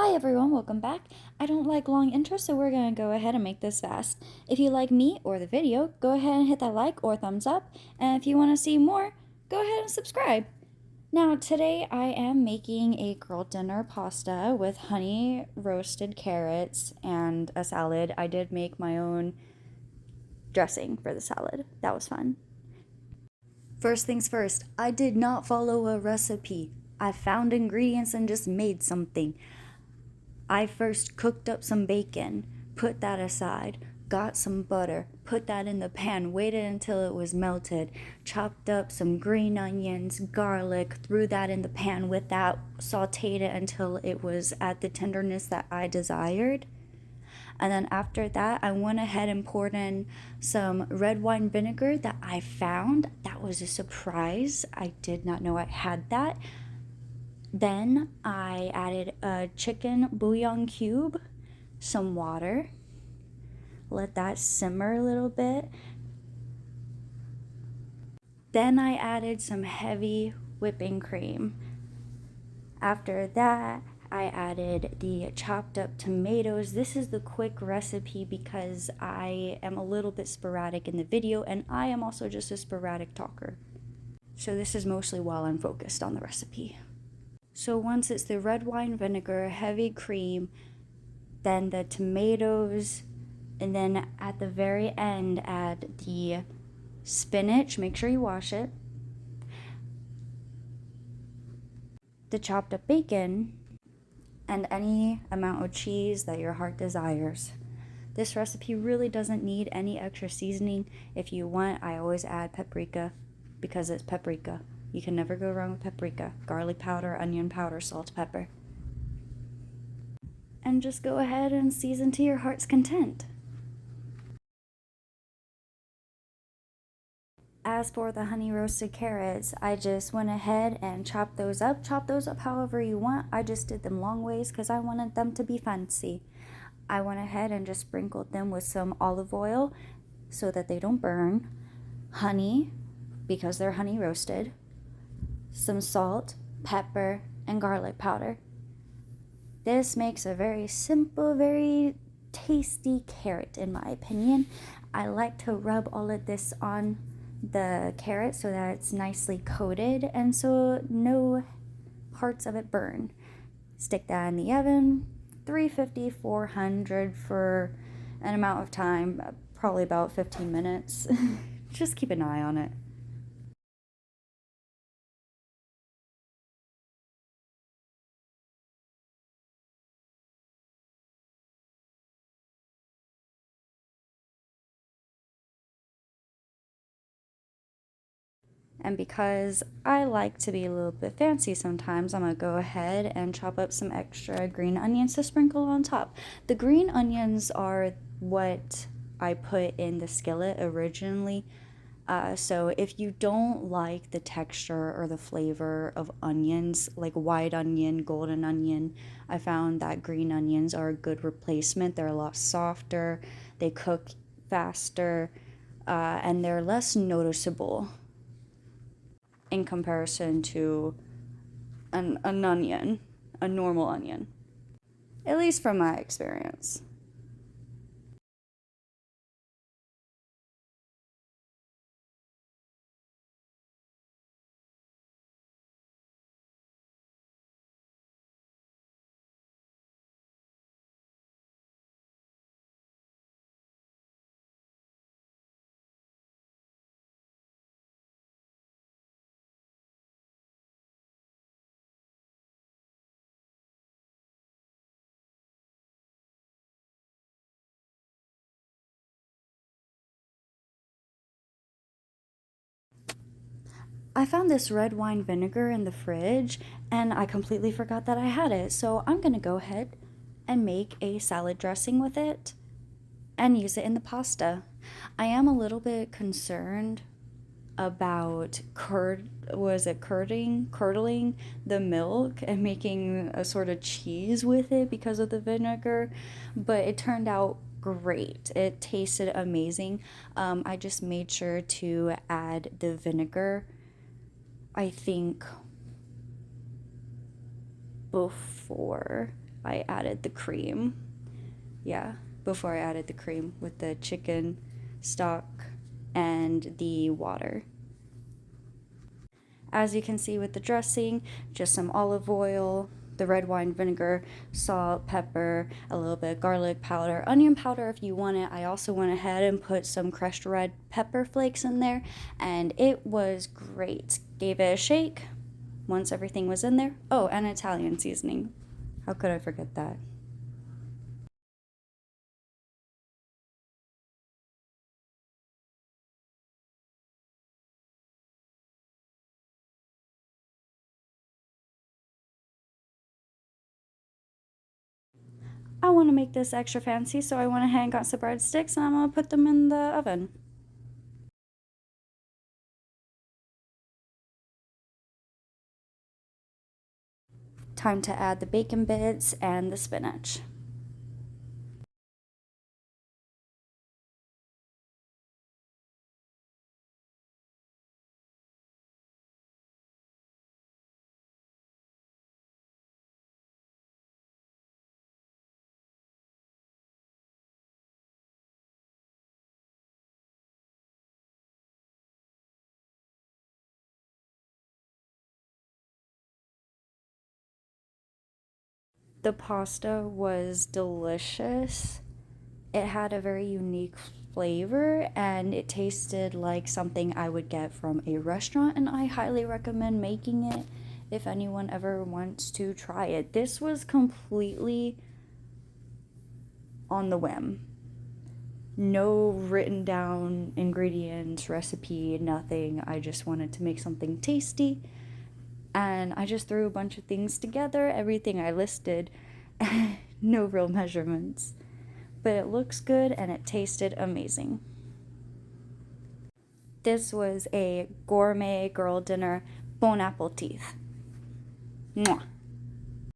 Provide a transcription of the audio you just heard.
Hi everyone, welcome back. I don't like long intros, so we're gonna go ahead and make this fast. If you like me or the video, go ahead and hit that like or thumbs up. And if you want to see more, go ahead and subscribe. Now, today I am making a girl dinner pasta with honey roasted carrots and a salad. I did make my own dressing for the salad. That was fun. First things first, I did not follow a recipe. I found ingredients and just made something. I first cooked up some bacon, put that aside, got some butter, put that in the pan, waited until it was melted, chopped up some green onions, garlic, threw that in the pan with that, sauteed it until it was at the tenderness that I desired. And then after that, I went ahead and poured in some red wine vinegar that I found. That was a surprise. I did not know I had that. Then I added a chicken bouillon cube, some water, let that simmer a little bit. Then I added some heavy whipping cream. After that, I added the chopped up tomatoes. This is the quick recipe because I am a little bit sporadic in the video and I am also just a sporadic talker. So this is mostly while I'm focused on the recipe. So once it's the red wine vinegar, heavy cream, then the tomatoes, and then at the very end add the spinach, make sure you wash it, the chopped up bacon, and any amount of cheese that your heart desires. This recipe really doesn't need any extra seasoning. If you want, I always add paprika because it's paprika. You can never go wrong with paprika, garlic powder, onion powder, salt, pepper. And just go ahead and season to your heart's content. As for the honey roasted carrots, I just went ahead and chopped those up. Chop those up however you want. I just did them long ways because I wanted them to be fancy. I went ahead and just sprinkled them with some olive oil so that they don't burn, honey because they're honey roasted, some salt, pepper, and garlic powder. This makes a very simple, very tasty carrot in my opinion. I like to rub all of this on the carrot so that it's nicely coated and so no parts of it burn. Stick that in the oven, 350, 400 for an amount of time, probably about 15 minutes. Just keep an eye on it. And because I like to be a little bit fancy sometimes, I'm gonna go ahead and chop up some extra green onions to sprinkle on top. The green onions are what I put in the skillet originally. So if you don't like the texture or the flavor of onions, like white onion, golden onion, I found that green onions are a good replacement. They're a lot softer, they cook faster, and they're less noticeable in comparison to an onion, a normal onion, at least from my experience. I found this red wine vinegar in the fridge and I completely forgot that I had it. So I'm going to go ahead and make a salad dressing with it and use it in the pasta. I am a little bit concerned about curdling the milk and making a sort of cheese with it because of the vinegar, but it turned out great. It tasted amazing. I just made sure to add the vinegar, I think, before I added the cream. Yeah, before I added the cream with the chicken stock and the water. As you can see with the dressing, just some olive oil, the red wine vinegar, salt, pepper, a little bit of garlic powder, onion powder if you want it. I also went ahead and put some crushed red pepper flakes in there, and it was great. Gave it a shake once everything was in there. Oh, and Italian seasoning. How could I forget that? I want to make this extra fancy, so I went ahead and got some breadsticks, and I'm going to put them in the oven. Time to add the bacon bits and the spinach. The pasta was delicious. It had a very unique flavor and it tasted like something I would get from a restaurant, and I highly recommend making it if anyone ever wants to try it. This was completely on the whim. No written down ingredients, recipe, nothing. I just wanted to make something tasty and I just threw a bunch of things together, everything I listed, no real measurements. But it looks good and it tasted amazing. This was a gourmet girl dinner. Bon appetit. Mwah.